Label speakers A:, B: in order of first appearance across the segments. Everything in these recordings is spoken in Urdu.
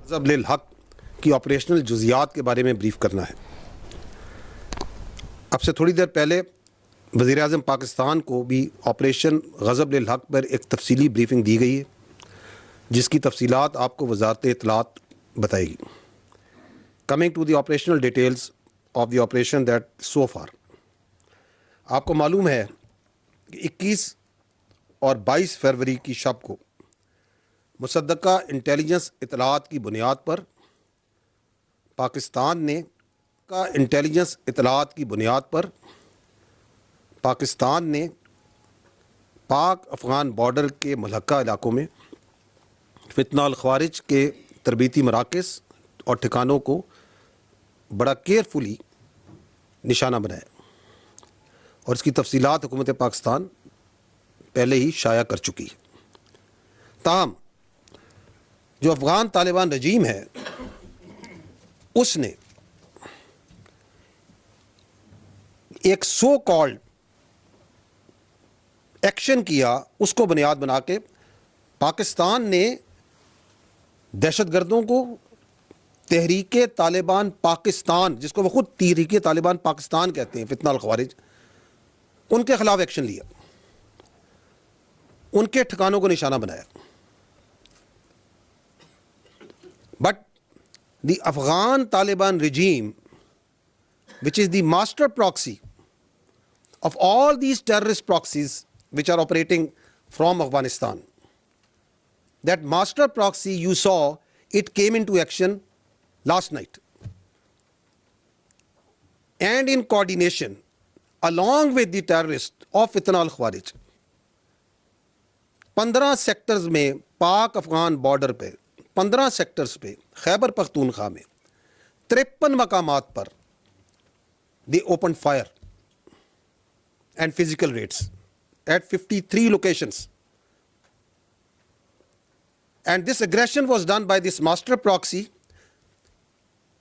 A: غضب للحق کی آپریشنل جزیات کے بارے میں بریف کرنا ہے۔ اب سے تھوڑی دیر پہلے وزیر اعظم پاکستان کو بھی آپریشن غضب للحق پر ایک تفصیلی بریفنگ دی گئی ہے، جس کی تفصیلات آپ کو وزارت اطلاعات بتائے گی۔ Coming to the operational details of the operation that so far, آپ کو معلوم ہے کہ 21 اور 22 فروری کی شب کو مصدقہ انٹیلیجنس اطلاعات کی بنیاد پر پاکستان نے پاک افغان بارڈر کے ملحقہ علاقوں میں فتنہ الخوارج کے تربیتی مراکز اور ٹھکانوں کو بڑا کیئرفلی نشانہ بنایا، اور اس کی تفصیلات حکومت پاکستان پہلے ہی شائع کر چکی ہے۔ تاہم جو افغان طالبان رجیم ہے، اس نے ایک سو کالڈ ایکشن کیا، اس کو بنیاد بنا کے پاکستان نے دہشت گردوں کو تحریک طالبان پاکستان، جس کو وہ خود تحریک طالبان پاکستان کہتے ہیں، فتنہ الخوارج، ان کے خلاف ایکشن لیا، ان کے ٹھکانوں کو نشانہ بنایا۔ But the Afghan Taliban regime, which is the master proxy of all these terrorist proxies which are operating from Afghanistan, that master proxy you saw, it came into action last night. And in coordination, along with the terrorists of Fitna al-Khwarij, 15 sectors میں پاک افغان بارڈر پہ 15 سیکٹرز پہ خیبر پختونخوا میں 53 مقامات پر they opened fire and physical raids at 53 locations. And this aggression was done by this master proxy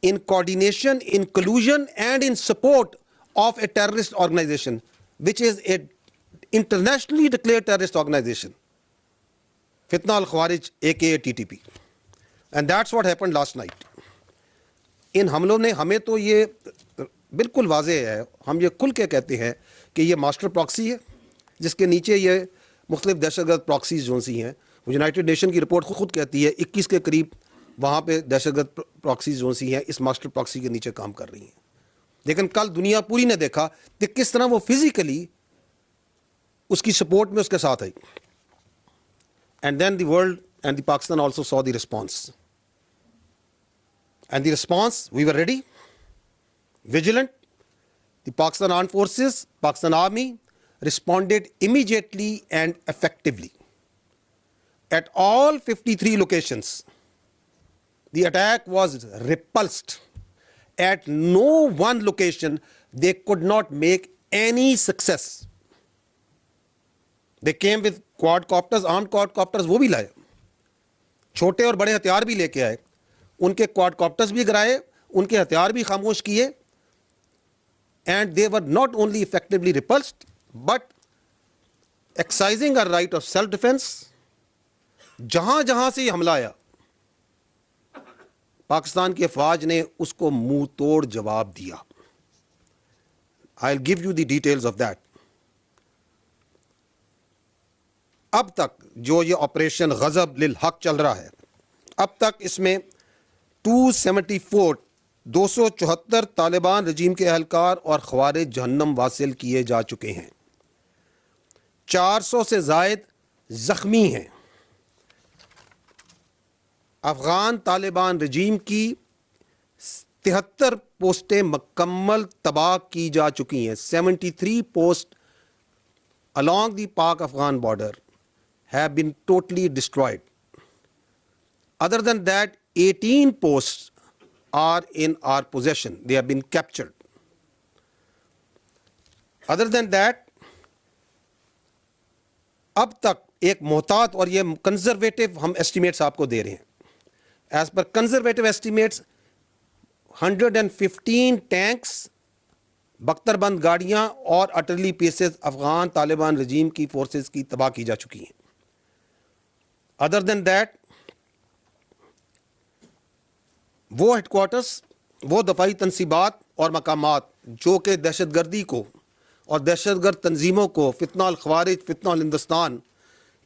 A: in coordination, in collusion, and in support of a terrorist organization, which is an internationally declared terrorist organization, Fitna al-Khawarij, aka TTP. And that's what happened last night. ان حملوں نے ہمیں تو یہ بالکل واضح ہے، ہم یہ کھل کے کہتے ہیں کہ یہ ماسٹر پراکسی ہے، جس کے نیچے یہ مختلف دہشت گرد پراکسیز جو سی ہیں، وہ یونائٹڈ نیشن کی رپورٹ خود کہتی ہے 21 کے قریب وہاں پہ دہشت گرد پراکسیز جو سی ہیں اس ماسٹر پراکسی کے نیچے کام کر رہی ہیں۔ لیکن کل دنیا پوری نے دیکھا کہ کس طرح وہ فزیکلی اس کی سپورٹ میں اس کے ساتھ آئی۔ And then the world and the Pakistan also saw the response. And the response, we were ready, vigilant. The Pakistan Armed Forces, Pakistan Army responded immediately and effectively. At all 53 locations, the attack was repulsed. At no one location, they could not make any success. They came with quadcopters, armed quadcopters, وہ بھی لائے، چھوٹے اور بڑے ہتھیار بھی لے کے آئے، ان کے کوادکاپٹرز بھی گرائے، ان کے ہتھیار بھی خاموش کیے، and they were not only effectively repulsed but exercising our right of self defence. جہاں جہاں سے یہ حملہ آیا، پاکستان کی افواج نے اس کو منہ توڑ جواب دیا۔ I will give you the details of that. اب تک جو یہ آپریشن غضب للحق چل رہا ہے، اب تک اس میں 274 طالبان رجیم کے اہلکار اور خوارج جہنم واصل کیے جا چکے ہیں، 400 سے زائد زخمی ہیں۔ افغان طالبان رجیم کی 73 پوسٹیں مکمل تباہ کی جا چکی ہیں۔ 73 post along the Pak Afghan border have been totally destroyed. Other than that, 18 posts are in our possession. They have been captured. Other than that, اب تک ایک محتاط، اور یہ کنزرویٹو ہم ایسٹیمیٹس آپ کو دے رہے ہیں، as per conservative estimates 115 tanks, بختر بند گاڑیاں اور artillery pieces Afghan Taliban regime کی فورسز کی تباہ کی جا چکی ہیں۔ ادر دین دیٹ وہ ہیڈ کوارٹرز، وہ دفاعی تنصیبات اور مقامات جو کہ دہشت گردی کو اور دہشت گرد تنظیموں کو، فتنہ الخوارج، فتنہ الہندوستان،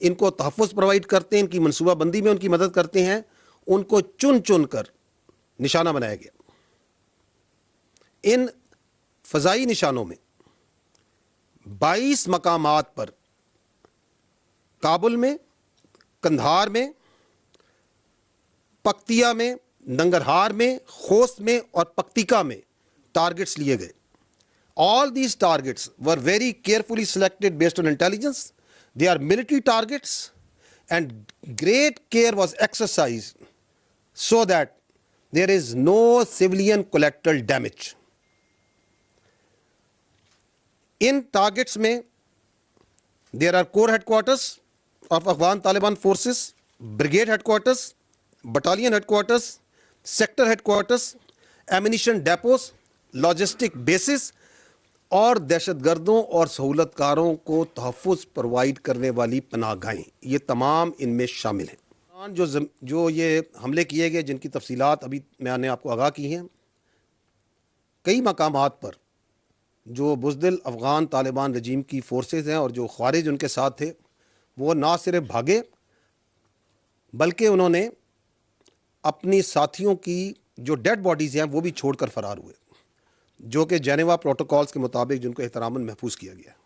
A: ان کو تحفظ پرووائڈ کرتے ہیں، ان کی منصوبہ بندی میں ان کی مدد کرتے ہیں، ان کو چن چن کر نشانہ بنایا گیا۔ ان فضائی نشانوں میں 22 مقامات پر کابل میں، کندھار میں، پکتیا میں، ننگرہار میں، خوست میں اور پکتیکا میں ٹارگٹس لیے گئے۔ All these targets were very carefully selected based on intelligence. They are military targets, and great care was exercised so that there is no civilian collateral damage. In targets mein, there are core headquarters of Afghan Taliban forces, brigade headquarters, battalion headquarters, sector headquarters, ammunition depots, logistic bases اور دہشت گردوں اور سہولت کاروں کو تحفظ پرووائڈ کرنے والی پناہ گاہیں، یہ تمام ان میں شامل ہیں۔ جو یہ حملے کیے گئے، جن کی تفصیلات ابھی میں نے آپ کو آگاہ کی ہیں، کئی مقامات پر جو بزدل افغان طالبان رجیم کی فورسز ہیں اور جو خوارج ان کے ساتھ تھے، وہ نہ صرف بھاگے بلکہ انہوں نے اپنی ساتھیوں کی جو ڈیڈ باڈیز ہیں وہ بھی چھوڑ کر فرار ہوئے، جو کہ جنیوا پروٹوکولز کے مطابق جن کو احتراماً محفوظ کیا گیا ہے۔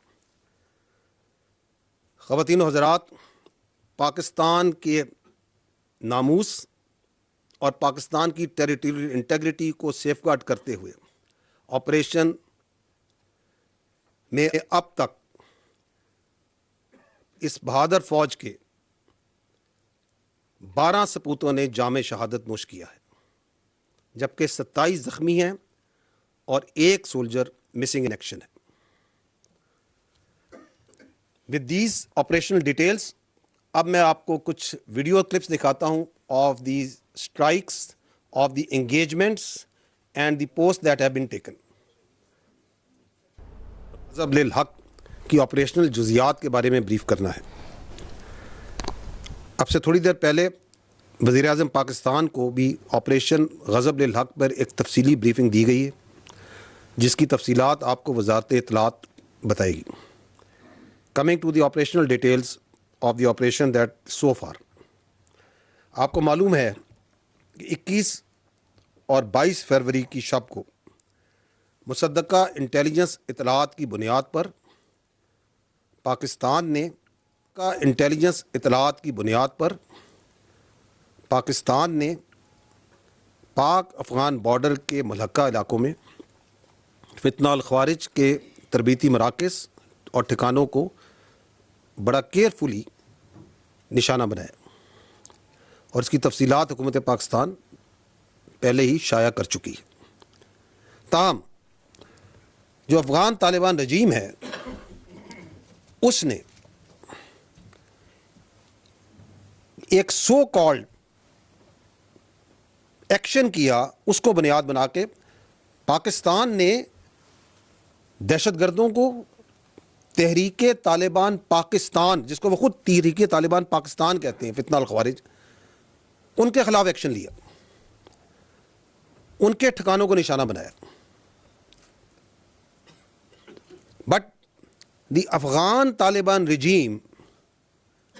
A: خواتین و حضرات، پاکستان کے ناموس اور پاکستان کی ٹیریٹوریل انٹیگریٹی کو سیف گارڈ کرتے ہوئے آپریشن میں اب تک اس بہادر فوج کے 12 سپوتوں نے جام شہادت نوش کیا ہے، جبکہ 27 زخمی ہیں اور 1 سولجر مسنگ ان ایکشن ہے۔ ود دیز آپریشنل ڈیٹیلز، اب میں آپ کو کچھ ویڈیو کلپس دکھاتا ہوں of these strikes, of the engagements and the post that have been taken. غضب للحق کی آپریشنل جزیات کے بارے میں بریف کرنا ہے۔ اب سے تھوڑی دیر پہلے وزیر اعظم پاکستان کو بھی آپریشن غضب للحق پر ایک تفصیلی بریفنگ دی گئی ہے، جس کی تفصیلات آپ کو وزارت اطلاعات بتائے گی۔ Coming to the operational details of the operation that so far, آپ کو معلوم ہے کہ 21 اور 22 فروری کی شب کو مصدقہ انٹیلیجنس اطلاعات کی بنیاد پر پاکستان نے پاک افغان بارڈر کے ملحقہ علاقوں میں فتنہ الخوارج کے تربیتی مراکز اور ٹھکانوں کو بڑا کیئرفلی نشانہ بنایا، اور اس کی تفصیلات حکومت پاکستان پہلے ہی شائع کر چکی ہے۔ تاہم جو افغان طالبان رجیم ہے، اس نے ایک سو کالڈ ایکشن کیا، اس کو بنیاد بنا کے پاکستان نے دہشت گردوں کو تحریک طالبان پاکستان، جس کو وہ خود تحریک طالبان پاکستان کہتے ہیں، فتنہ الخوارج، ان کے خلاف ایکشن لیا، ان کے ٹھکانوں کو نشانہ بنایا۔ But the Afghan Taliban regime,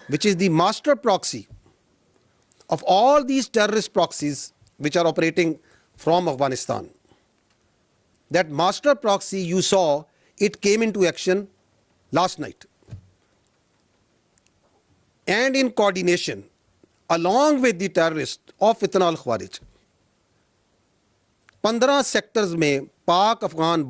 A: which is the master proxy of all these terrorist proxies which are operating from Afghanistan, that master proxy you saw, it came into action last night. And in coordination, along with the terrorists of Fitna al-Khawarij, 15 sectors میں پاک افغان